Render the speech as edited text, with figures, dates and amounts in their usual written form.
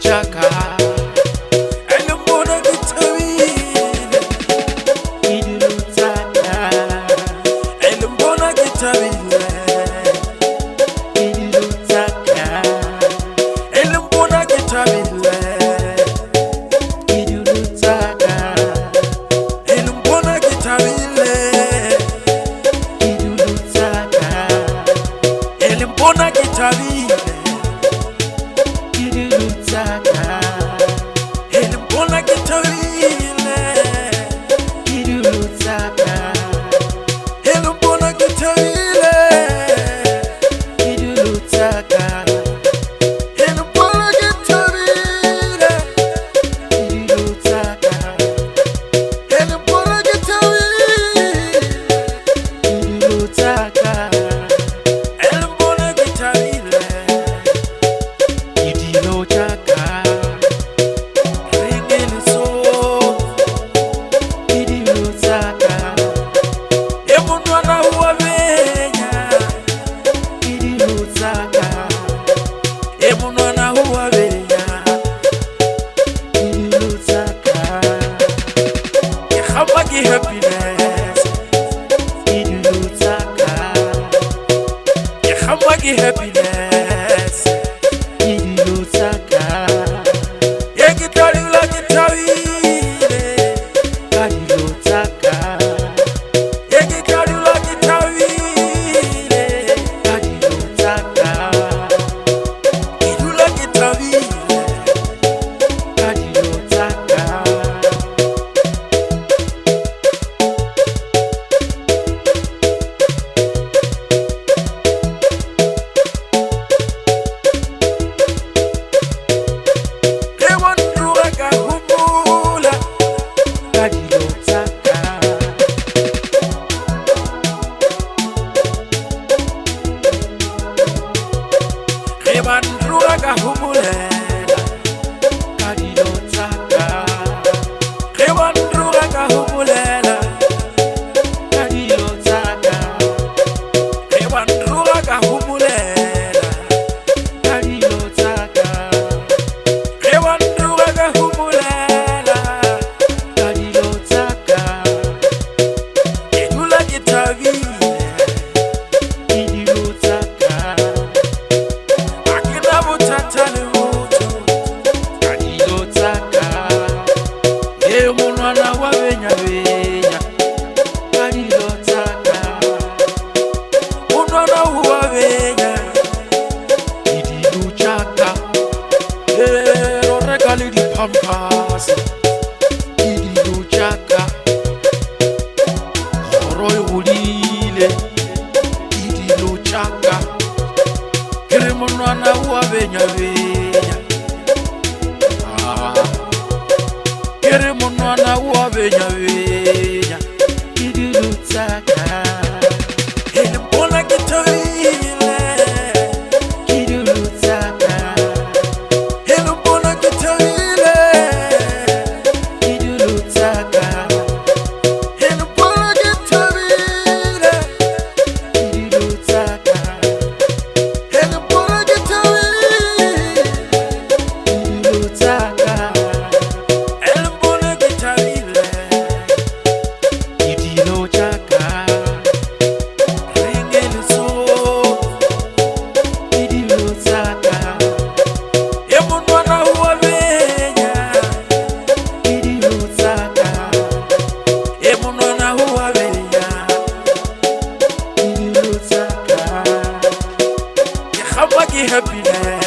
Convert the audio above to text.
chaka elmbona kitawile Dilo chaka elmbona kitawile Dilo chaka elmbona kitawile Dilo chaka elmbona kitawile Dilo chaka elmbona kitawile elmbona kitawile Dilo chaka elmbona kitawile Dilo chaka elmbona kitawile Dilo chaka elmbona kitawile Dilo chaka elmbona kitawile Dilo chaka happiness Dilo chaka happiness Dilo chaka kitawile Dilo chaka kitawile Dilo chaka kitawile Dilo chaka Bandruga humulela Dilo chaka Bandruga humulela Dilo chaka Bandruga humulela Dilo chaka Bandruga humulela Dilo chaka Edula kitawile Dilo chaka Dilo chaka mwana wa benya benya Dilo chaka mwana wa benya Dilo chaka regali di pampas Dilo chaka roy ulile Dilo chaka mwana wa benya benya mwana wa benya benya Dilo chaka elmbona kitawile Dilo chaka elmbona kitawile Dilo chaka elmbona kitawile Dilo chaka elmbona kitawile Dilo chaka elmbona kitawile Dilo chaka Dilo chaka mwana wa benya Dilo chaka mwana wa benya Dilo chaka happiness